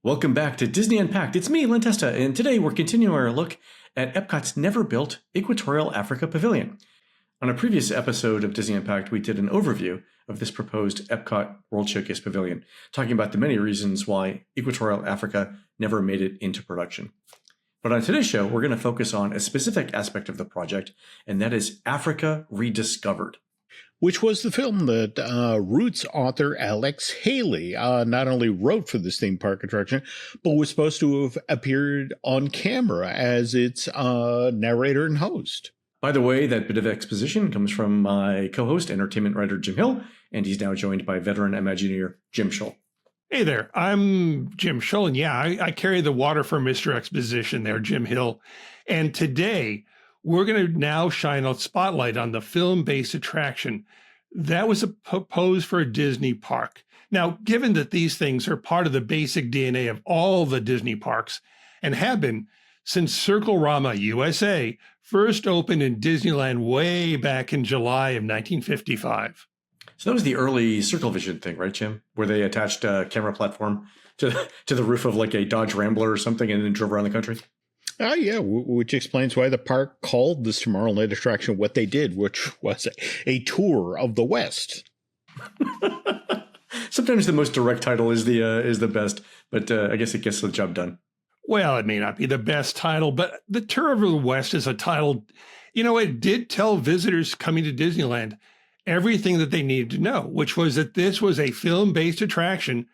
Welcome back to Disney Unpacked. It's me, Len Testa, and today we're continuing our look at Epcot's never-built Equatorial Africa Pavilion. On a previous episode of Disney Unpacked, we did an overview of this proposed Epcot World Showcase Pavilion, talking about the many reasons why Equatorial Africa never made it into production. But on today's show, we're going to focus on a specific aspect of the project, and that is Africa Rediscovered. Which was the film that Roots author Alex Haley not only wrote for this theme park attraction, but was supposed to have appeared on camera as its narrator and host. By the way, that bit of exposition comes from my co-host, entertainment writer Jim Hill, and he's now joined by veteran Imagineer Jim Schull. Hey there, I'm Jim Schull, and yeah, I carry the water for Mr. Exposition there, Jim Hill. And today, we're going to now shine a spotlight on the film-based attraction that was proposed for a Disney park. Now, given that these things are part of the basic DNA of all the Disney parks and have been since Circle-Rama USA first opened in Disneyland way back in July of 1955. So that was the early Circle Vision thing, right, Jim? Where they attached a camera platform to the roof of like a Dodge Rambler or something and then drove around the country? Yeah, which explains why the park called this Tomorrowland attraction what they did, which was a tour of the West. Sometimes the most direct title is the best, but I guess it gets the job done. Well, it may not be the best title, but the Tour of the West is a title, it did tell visitors coming to Disneyland everything that they needed to know, which was that this was a film-based attraction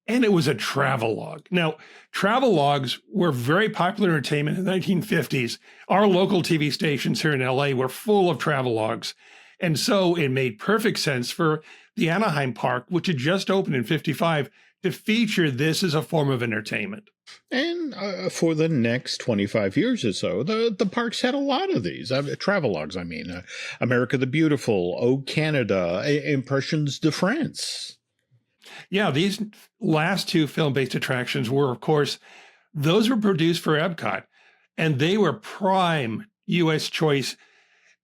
and it was a travelogue. Now, travelogues were very popular entertainment in the 1950s. Our local TV stations here in LA were full of travelogues. And so it made perfect sense for the Anaheim Park, which had just opened in 55, to feature this as a form of entertainment. And for the next 25 years or so, the parks had a lot of these. Travelogues, America the Beautiful, Oh Canada, Impressions de France. Yeah, these last two film-based attractions were, of course, those were produced for Epcot, and they were prime U.S. choice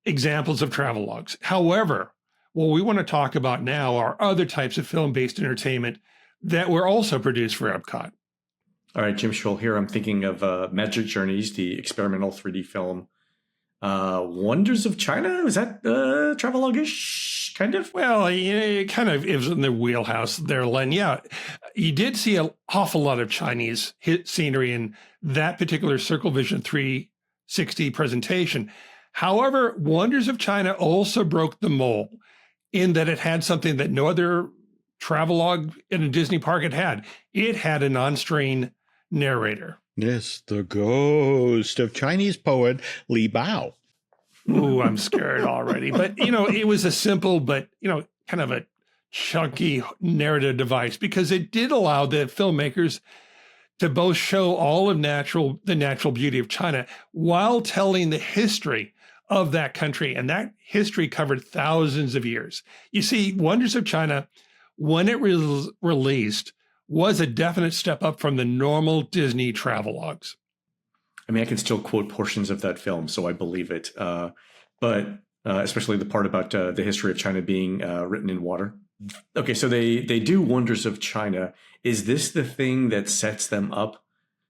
examples of travelogues. However, what we want to talk about now are other types of film-based entertainment that were also produced for Epcot. All right, Jim Schull here. I'm thinking of Magic Journeys, the experimental 3D film. Wonders of China? Is that travelogue-ish, kind of? Well, it kind of is in the wheelhouse there, Len. Yeah, you did see an awful lot of Chinese scenery in that particular Circle Vision 360 presentation. However, Wonders of China also broke the mold in that it had something that no other travelogue in a Disney park had had. It had an on-screen narrator. Yes, the ghost of Chinese poet Li Bao. Ooh, I'm scared already. But, it was a simple but, kind of a chunky narrative device because it did allow the filmmakers to both show all of the natural beauty of China while telling the history of that country. And that history covered thousands of years. You see, Wonders of China, when it was released, was a definite step up from the normal Disney travelogues. I can still quote portions of that film, so I believe it. But especially the part about the history of China being written in water. Okay, so they do Wonders of China. Is this the thing that sets them up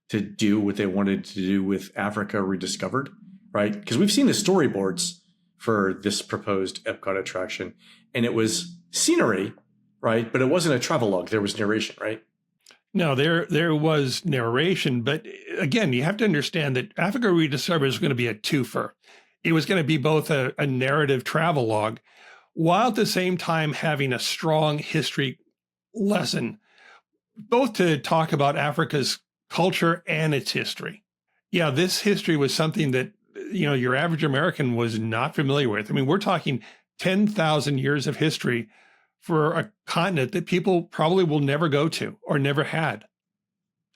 to do what they wanted to do with Africa Rediscovered, right? Because we've seen the storyboards for this proposed Epcot attraction, and it was scenery, right? But it wasn't a travelogue. There was narration, right? No, there was narration, but again, you have to understand that Africa Rediscovered is going to be a twofer. It was going to be both a narrative travelogue, while at the same time having a strong history lesson, both to talk about Africa's culture and its history. Yeah, this history was something that, your average American was not familiar with. We're talking 10,000 years of history for a continent that people probably will never go to or never had.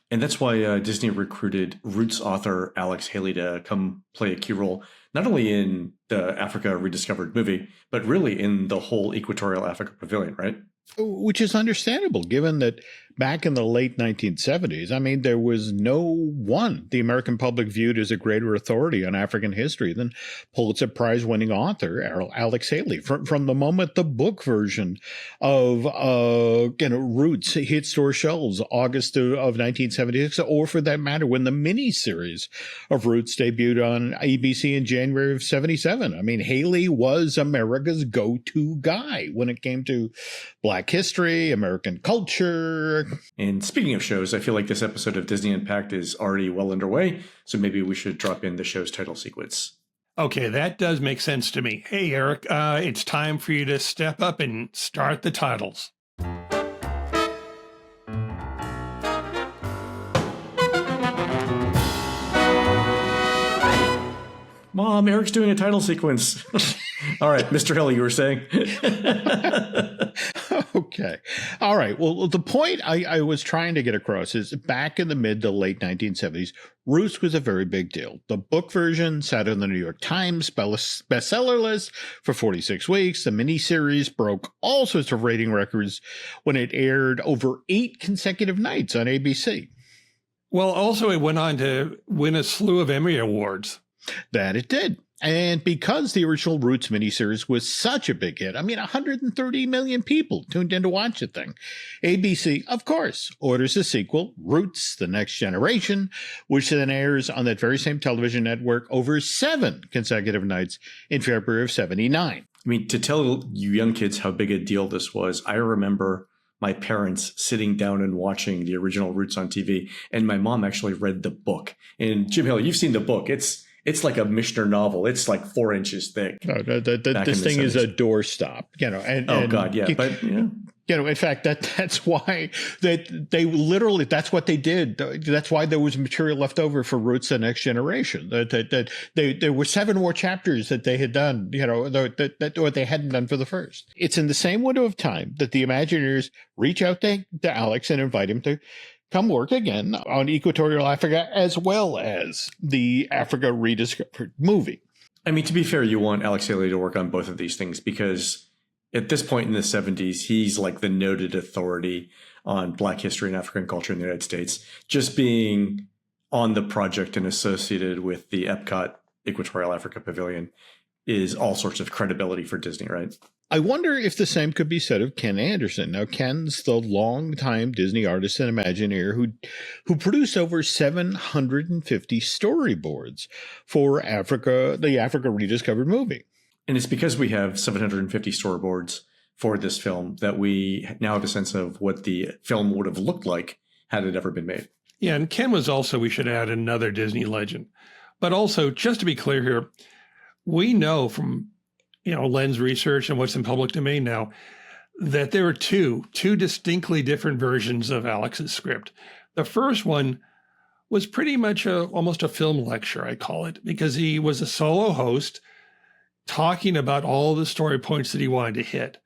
And that's why Disney recruited Roots author Alex Haley to come play a key role, not only in the Africa Rediscovered movie, but really in the whole Equatorial Africa Pavilion, right? Which is understandable, given that back in the late 1970s, I mean, there was no one the American public viewed as a greater authority on African history than Pulitzer Prize-winning author Alex Haley. From the moment the book version of Roots hit store shelves August of 1976, or for that matter, when the miniseries of Roots debuted on ABC in January of 77. I mean, Haley was America's go-to guy when it came to Black history, American culture. And speaking of shows, I feel like this episode of Disney Unpacked is already well underway, so maybe we should drop in the show's title sequence. Okay, that does make sense to me. Hey, Eric, it's time for you to step up and start the titles. Mom, Eric's doing a title sequence. All right, Mr. Hill, you were saying? Okay. All right. Well, the point I was trying to get across is back in the mid to late 1970s, Roots was a very big deal. The book version sat on the New York Times bestseller list for 46 weeks. The miniseries broke all sorts of rating records when it aired over 8 consecutive nights on ABC. Well, also it went on to win a slew of Emmy Awards. That it did. And because the original Roots miniseries was such a big hit, I mean, 130 million people tuned in to watch the thing. ABC, of course, orders a sequel, Roots, The Next Generation, which then airs on that very same television network over 7 consecutive nights in February of 79. I mean, to tell you young kids how big a deal this was, I remember my parents sitting down and watching the original Roots on TV, and my mom actually read the book. And Jim Hill, you've seen the book. It's like a Mishner novel. It's like 4 inches thick. No, this thing is a doorstop, Oh God, yeah, but yeah. In fact, that's why they literally, that's what they did. That's why there was material left over for Roots: The Next Generation. There were 7 more chapters that they had done, what they hadn't done for the first. It's in the same window of time that the Imagineers reach out to Alex and invite him to come work again on Equatorial Africa, as well as the Africa Rediscovered movie. I mean, to be fair, you want Alex Haley to work on both of these things because at this point in the 70s, he's like the noted authority on Black history and African culture in the United States. Just being on the project and associated with the EPCOT Equatorial Africa Pavilion is all sorts of credibility for Disney, right? I wonder if the same could be said of Ken Anderson. Now, Ken's the longtime Disney artist and Imagineer who produced over 750 storyboards for the Africa Rediscovered movie. And it's because we have 750 storyboards for this film that we now have a sense of what the film would have looked like had it ever been made. Yeah, and Ken was also, we should add, another Disney legend. But also, just to be clear here, we know from Len's research and what's in public domain now, that there are two distinctly different versions of Alex's script. The first one was pretty much almost a film lecture, I call it, because he was a solo host talking about all the story points that he wanted to hit.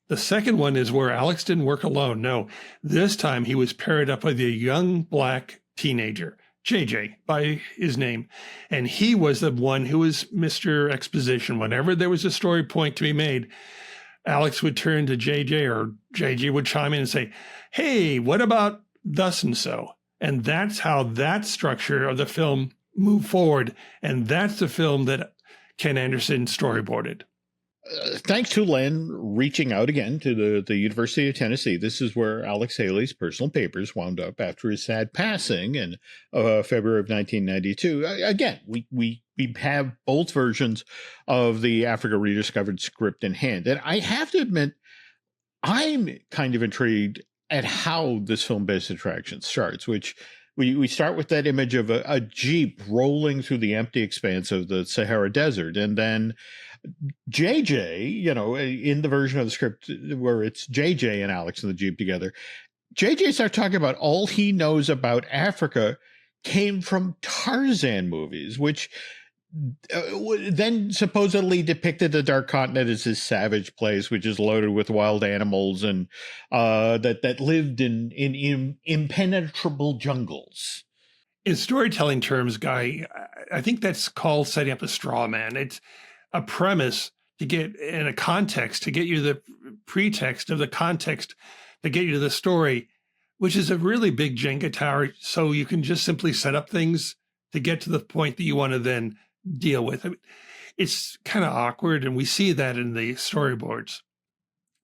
The second one is where Alex didn't work alone. No, this time he was paired up with a young Black teenager, JJ by his name. And he was the one who was Mr. Exposition. Whenever there was a story point to be made, Alex would turn to JJ or JJ would chime in and say, hey, what about thus and so? And that's how that structure of the film moved forward. And that's the film that Ken Anderson storyboarded. Thanks to Len reaching out again to the University of Tennessee. This is where Alex Haley's personal papers wound up after his sad passing in February of 1992. Again, we have both versions of the Africa Rediscovered script in hand. And I have to admit, I'm kind of intrigued at how this film-based attraction starts, which we start with that image of a Jeep rolling through the empty expanse of the Sahara Desert. And then JJ, in the version of the script where it's JJ and Alex in the Jeep together, JJ starts talking about all he knows about Africa came from Tarzan movies, which then supposedly depicted the Dark Continent as this savage place, which is loaded with wild animals and that lived in impenetrable jungles. In storytelling terms, Guy, I think that's called setting up a straw man. It's a premise to get in a context, to get you the pretext of the context, to get you to the story which is a really big Jenga tower. So you can just simply set up things to get to the point that you want to then deal with. I mean, it's kind of awkward, and we see that in the storyboards.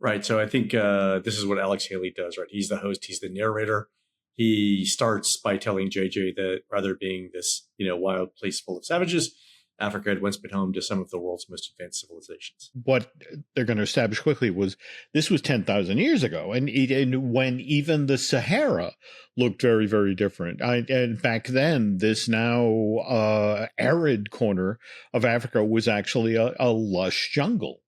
Right. So I think this is what Alex Haley does, right? He's the host, he's the narrator. He starts by telling JJ that rather being this, wild place full of savages, Africa had once been home to some of the world's most advanced civilizations. What they're going to establish quickly was this was 10,000 years ago, and when even the Sahara looked very, very different. And back then, this now arid corner of Africa was actually a lush jungle.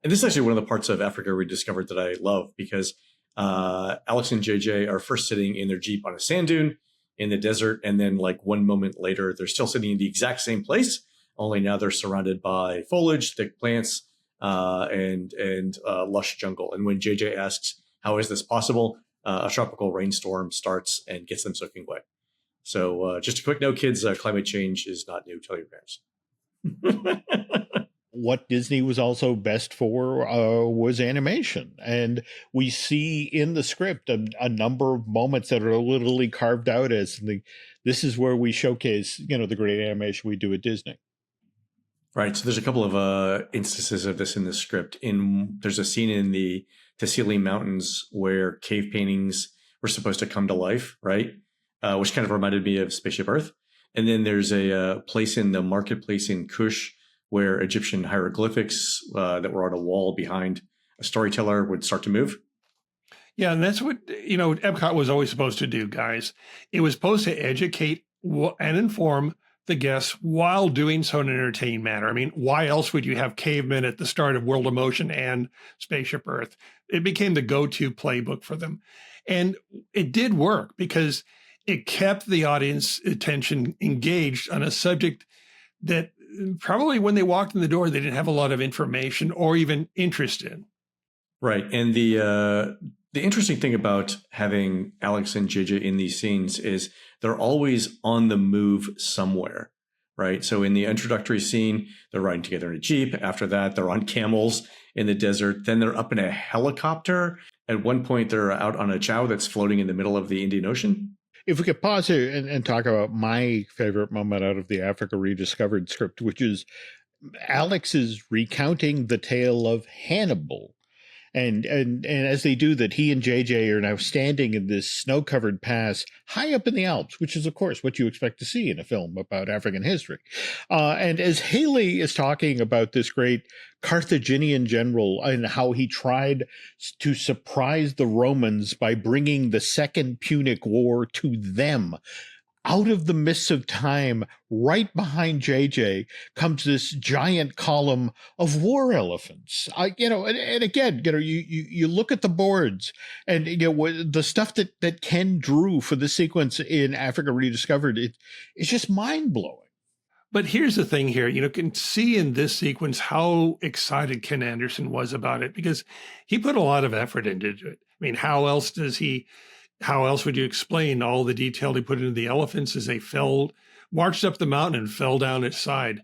And this is actually one of the parts of Africa Rediscovered that I love, because Alex and JJ are first sitting in their Jeep on a sand dune in the desert. And then like 1 moment later, they're still sitting in the exact same place, only now they're surrounded by foliage, thick plants, and lush jungle. And when JJ asks, how is this possible? A tropical rainstorm starts and gets them soaking wet. So just a quick note, kids, climate change is not new. Tell your parents. What Disney was also best for was animation. And we see in the script a number of moments that are literally carved out as this is where we showcase, the great animation we do at Disney. Right. So there's a couple of instances of this in the script. There's a scene in the Tassili Mountains where cave paintings were supposed to come to life, right? Which kind of reminded me of Spaceship Earth. And then there's a place in the marketplace in Kush where Egyptian hieroglyphics that were on a wall behind a storyteller would start to move. Yeah, and that's what, EPCOT was always supposed to do, guys. It was supposed to educate and inform the guests while doing so in an entertaining manner. I mean, why else would you have cavemen at the start of World of Motion and Spaceship Earth? It became the go-to playbook for them. And it did work because it kept the audience attention engaged on a subject that probably when they walked in the door, they didn't have a lot of information or even interest in. Right. And the interesting thing about having Alex and JJ in these scenes is they're always on the move somewhere, right? So in the introductory scene, they're riding together in a Jeep. After that, they're on camels in the desert. Then they're up in a helicopter. At one point, they're out on a chow that's floating in the middle of the Indian Ocean. If we could pause here and talk about my favorite moment out of the Africa Rediscovered script, which is Alex is recounting the tale of Hannibal. And as they do that, he and JJ are now standing in this snow-covered pass high up in the Alps, which is, of course, what you expect to see in a film about African history. And as Haley is talking about this great Carthaginian general and how he tried to surprise the Romans by bringing the Second Punic War to them, out of the mists of time, right behind JJ, comes this giant column of war elephants. And again, you look at the boards and the stuff that Ken drew for the sequence in Africa Rediscovered. It's just mind blowing. But here's the thing here, you can see in this sequence how excited Ken Anderson was about it because he put a lot of effort into it. I mean, how else would you explain all the detail he put into the elephants as they marched up the mountain and fell down its side?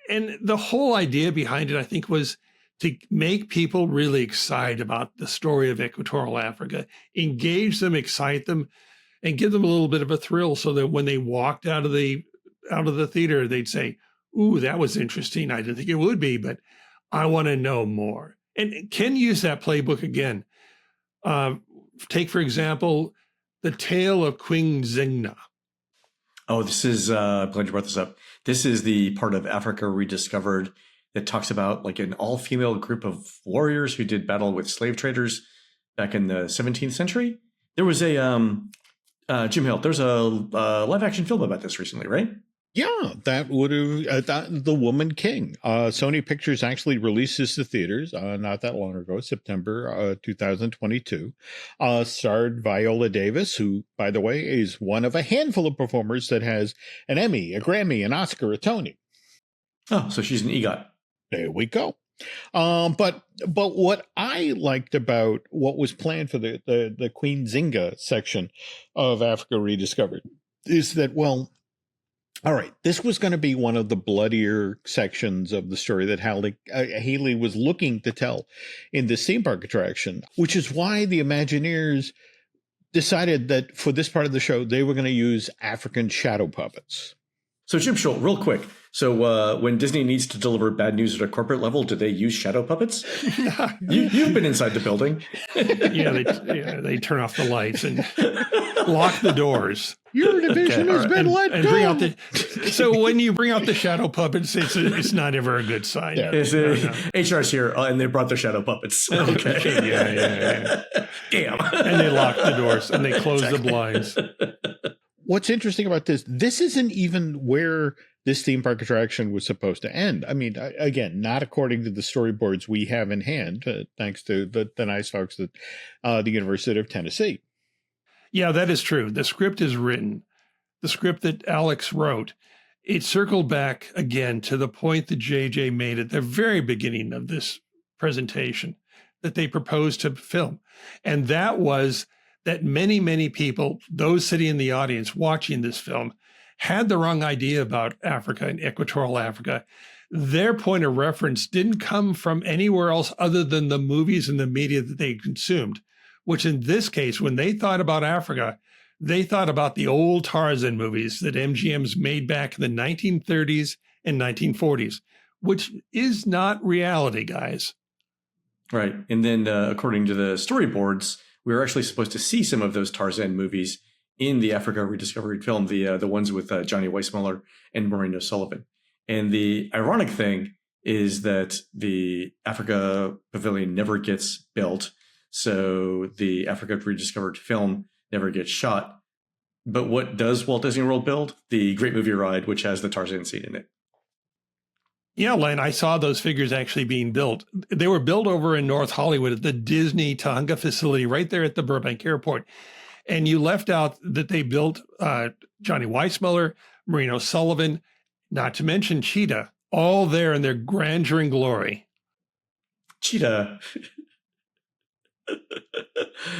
And the whole idea behind it, I think, was to make people really excited about the story of equatorial Africa, engage them, excite them, and give them a little bit of a thrill so that when they walked out of the theater, they'd say, ooh, that was interesting. I didn't think it would be, but I want to know more. And Ken used that playbook again. Take, for example, the tale of Queen Zingna. Oh, this is, glad you brought this up. This is the part of Africa Rediscovered that talks about like an all-female group of warriors who did battle with slave traders back in the 17th century. There was a, Jim Hill, there's a live-action film about this recently, right? Yeah, that would have The Woman King. Sony Pictures actually released this to theaters not that long ago, September 2022. Starred Viola Davis, who, by the way, is one of a handful of performers that has an Emmy, a Grammy, an Oscar, a Tony. Oh, so she's an EGOT. There we go. But what I liked about what was planned for the Queen Zinga section of Africa Rediscovered is that, well, all right, this was going to be one of the bloodier sections of the story that Haley was looking to tell in this theme park attraction, which is why the Imagineers decided that for this part of the show, they were going to use African shadow puppets. So Jim Schultz, real quick. So when Disney needs to deliver bad news at a corporate level, do they use shadow puppets? You've been inside the building. They turn off the lights and lock the doors. Your division has been let go. Bring out so when you bring out the shadow puppets, it's not ever a good sign. Yeah. HR's here, and they brought the shadow puppets. Okay. Yeah. Damn. And they lock the doors and they close the blinds. What's interesting about this isn't even where this theme park attraction was supposed to end. I mean, again, not according to the storyboards we have in hand, thanks to the nice folks at the University of Tennessee. Yeah, that is true. The script is written. The script that Alex wrote, it circled back again to the point that JJ made at the very beginning of this presentation that they proposed to film. And that was that many, many people, those sitting in the audience watching this film, had the wrong idea about Africa and equatorial Africa. Their point of reference didn't come from anywhere else other than the movies and the media that they consumed, which in this case, when they thought about Africa, they thought about the old Tarzan movies that MGM's made back in the 1930s and 1940s, which is not reality, guys. Right. And then according to the storyboards, we were actually supposed to see some of those Tarzan movies in the Africa Rediscovered film, the ones with Johnny Weissmuller and Maureen O'Sullivan. And the ironic thing is that the Africa Pavilion never gets built. So the Africa Rediscovered film never gets shot. But what does Walt Disney World build? The Great Movie Ride, which has the Tarzan scene in it. Yeah, Len, I saw those figures actually being built. They were built over in North Hollywood at the Disney Tonga facility right there at the Burbank Airport. And you left out that they built Johnny Weissmuller, Maureen O'Sullivan, not to mention Cheetah, all there in their grandeur and glory. Cheetah.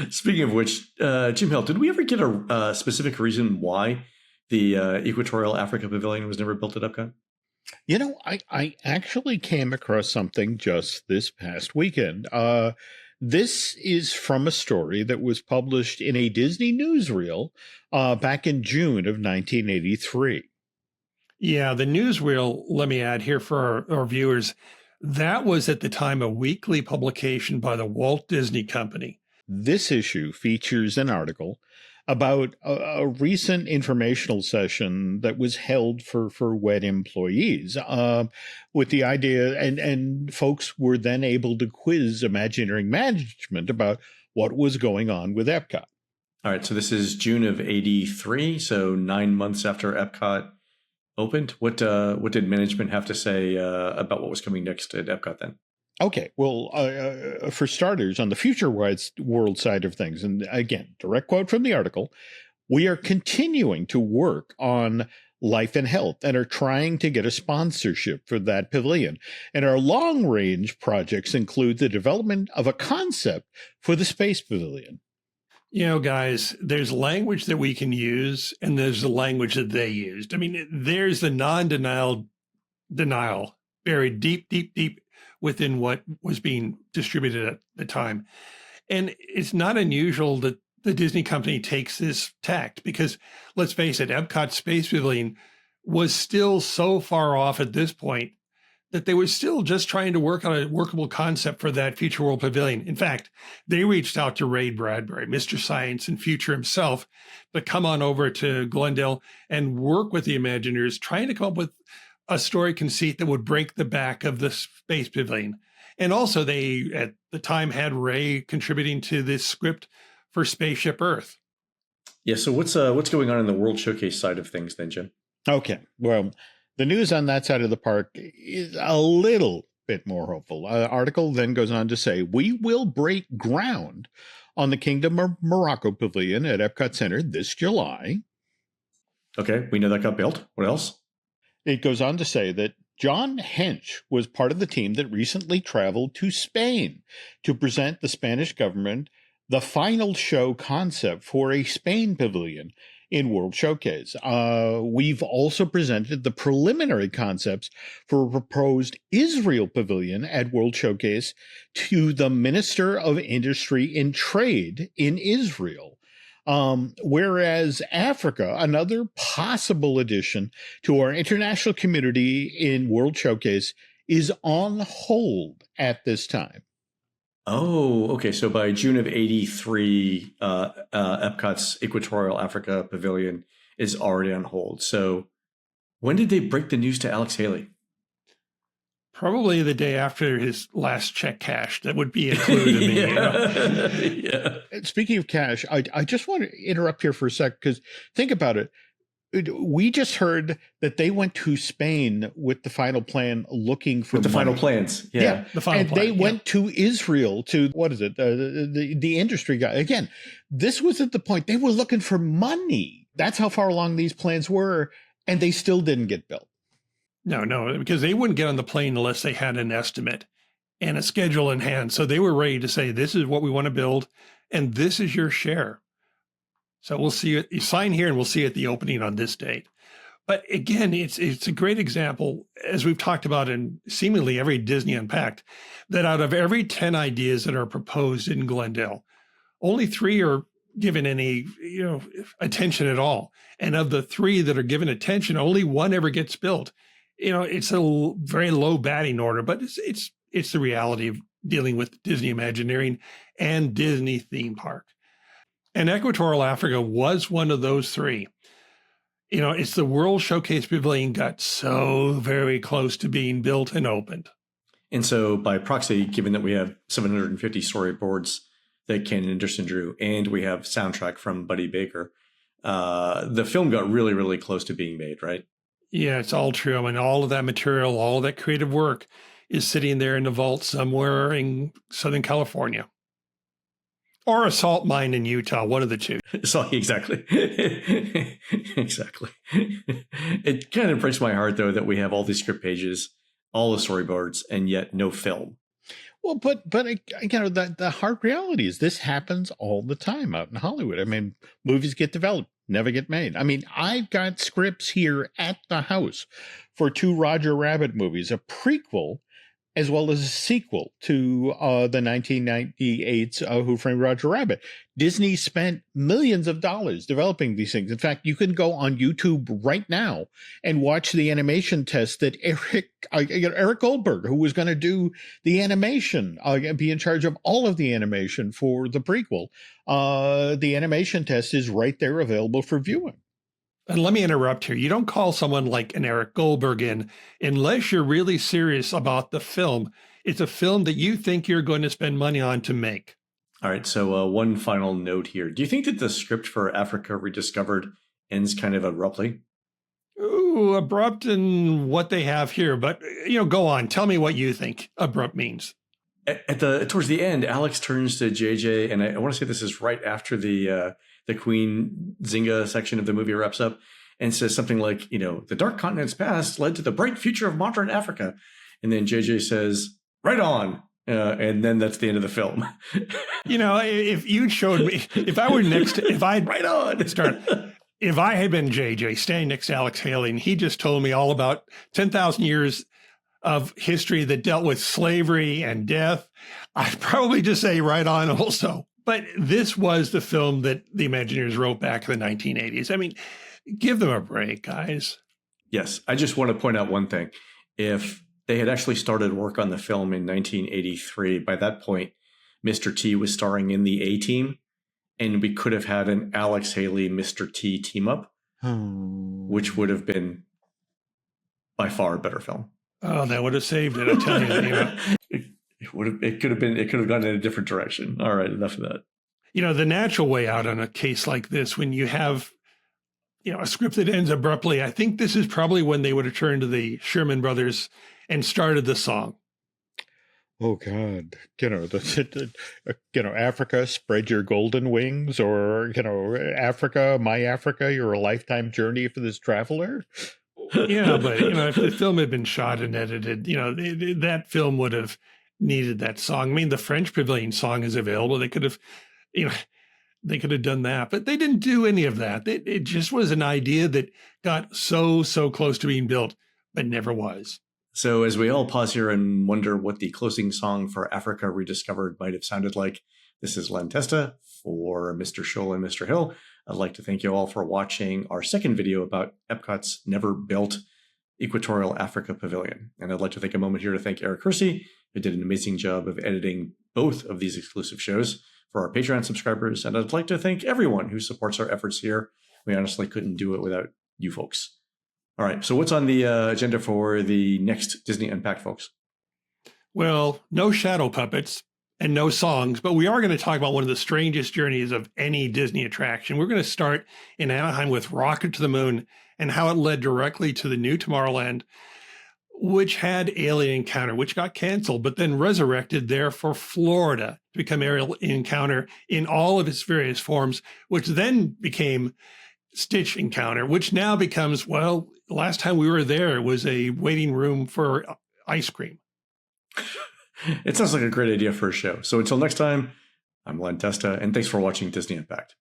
Speaking of which, Jim Hill, did we ever get a specific reason why the Equatorial Africa Pavilion was never built at Epcot? You know, I actually came across something just this past weekend. This is from a story that was published in a Disney newsreel back in June of 1983. Yeah, the newsreel, let me add here for our viewers, that was at the time a weekly publication by the Walt Disney Company. This issue features an article about a recent informational session that was held for WED employees with the idea, and folks were then able to quiz Imagineering management about what was going on with Epcot. All right, so this is June of '83, so 9 months after Epcot opened. What did management have to say about what was coming next at Epcot then? Okay, well, for starters, on the future world side of things, and again, direct quote from the article, we are continuing to work on life and health and are trying to get a sponsorship for that pavilion. And our long-range projects include the development of a concept for the space pavilion. You know, guys, there's language that we can use, and there's the language that they used. I mean, there's the non-denial denial buried deep, deep, deep within what was being distributed at the time. And it's not unusual that the Disney company takes this tact because, let's face it, Epcot Space Pavilion was still so far off at this point that they were still just trying to work on a workable concept for that Future World Pavilion. In fact, they reached out to Ray Bradbury, Mr. Science and Future himself, to come on over to Glendale and work with the Imagineers, trying to come up with a story conceit that would break the back of the Space Pavilion. And also they, at the time, had Ray contributing to this script for Spaceship Earth. Yeah, so what's going on in the World Showcase side of things then, Jim? Okay, well, the news on that side of the park is a little bit more hopeful. The article then goes on to say, we will break ground on the Kingdom of Morocco Pavilion at Epcot Center this July. Okay, we know that got built. What else? It goes on to say that John Hench was part of the team that recently traveled to Spain to present the Spanish government the final show concept for a Spain pavilion in World Showcase. We've also presented the preliminary concepts for a proposed Israel pavilion at World Showcase to the Minister of Industry and Trade in Israel. Whereas Africa, another possible addition to our international community in World Showcase, is on hold at this time. Oh, okay. So by June of '83, Epcot's Equatorial Africa Pavilion is already on hold. So when did they break the news to Alex Haley? Probably the day after his last check cashed. That would be included in me. Yeah. Speaking of cash, I just want to interrupt here for a sec, because think about it. We just heard that they went to Spain with the final plan looking for With the money. final plans. Yeah. The final And plan, they went to Israel to, what is it? The industry guy. Again, this was at the point they were looking for money. That's how far along these plans were. And they still didn't get built. No, because they wouldn't get on the plane unless they had an estimate and a schedule in hand. So they were ready to say, this is what we want to build, and this is your share. So we'll see it. You sign here and we'll see it at the opening on this date. But again, it's a great example, as we've talked about in seemingly every Disney Unpacked, that out of every 10 ideas that are proposed in Glendale, only 3 are given any attention at all. And of the 3 that are given attention, only 1 ever gets built. It's a very low batting order, but it's the reality of dealing with Disney Imagineering and Disney theme park. And Equatorial Africa was one of those 3. It's the World Showcase Pavilion got so very close to being built and opened. And so by proxy, given that we have 750 storyboards that Ken Anderson drew, and we have soundtrack from Buddy Baker, the film got really, really close to being made, right? Yeah, it's all true. I mean, all of that material, all of that creative work is sitting there in the vault somewhere in Southern California. Or a salt mine in Utah, one of the two. So exactly. Exactly. It kind of breaks my heart, though, that we have all these script pages, all the storyboards, and yet no film. Well, but the hard reality is this happens all the time out in Hollywood. I mean, movies get developed, never get made. I mean, I've got scripts here at the house for 2 Roger Rabbit movies, a prequel as well as a sequel to the 1998's Who Framed Roger Rabbit. Disney spent millions of dollars developing these things. In fact, you can go on YouTube right now and watch the animation test that Eric Goldberg, who was going to do the animation, be in charge of all of the animation for the prequel. The animation test is right there available for viewing. And let me interrupt here. You don't call someone like an Eric Goldberg in unless you're really serious about the film. It's a film that you think you're going to spend money on to make. All right. So one final note here. Do you think that the script for Africa Rediscovered ends kind of abruptly? Ooh, abrupt in what they have here. But, go on. Tell me what you think abrupt means. Towards the end, Alex turns to JJ, and I want to say this is right after the Queen Zinga section of the movie wraps up, and says something like, the dark continent's past led to the bright future of modern Africa. And then JJ says, right on. And then that's the end of the film. If you showed me, if I were next to, if I'd right on. If I had been JJ standing next to Alex Haley and he just told me all about 10,000 years of history that dealt with slavery and death, I'd probably just say right on also. But this was the film that the Imagineers wrote back in the 1980s. I mean, give them a break, guys. Yes. I just want to point out one thing. If they had actually started work on the film in 1983, by that point, Mr. T was starring in the A-Team, and we could have had an Alex Haley, Mr. T team up, which would have been by far a better film. Oh, that would have saved it, I tell you. It could have gone in a different direction. All right, enough of that. The natural way out on a case like this, when you have, a script that ends abruptly, I think this is probably when they would have turned to the Sherman Brothers and started the song. Oh God, Africa, spread your golden wings, or Africa, my Africa, you're a lifetime journey for this traveler. Yeah, but if the film had been shot and edited, that film would have needed that song. I mean, the French Pavilion song is available. They could have, they could have done that, but they didn't do any of that. It just was an idea that got so close to being built, but never was. So as we all pause here and wonder what the closing song for Africa Rediscovered might have sounded like, This is Len Testa for Mr. Scholl and Mr. Hill. I'd like to thank you all for watching our second video about Epcot's never-built Equatorial Africa Pavilion. And I'd like to take a moment here to thank Eric Hersey, who did an amazing job of editing both of these exclusive shows for our Patreon subscribers. And I'd like to thank everyone who supports our efforts here. We honestly couldn't do it without you folks. All right, so what's on the agenda for the next Disney Unpacked, folks? Well, no shadow puppets and no songs, but we are going to talk about one of the strangest journeys of any Disney attraction. We're going to start in Anaheim with Rocket to the Moon and how it led directly to the new Tomorrowland, which had Alien Encounter, which got canceled, but then resurrected there for Florida to become Alien Encounter in all of its various forms, which then became Stitch Encounter, which now becomes, well, last time we were there, it was a waiting room for ice cream. It sounds like a great idea for a show. So until next time, I'm Len Testa, and thanks for watching Disney Impact.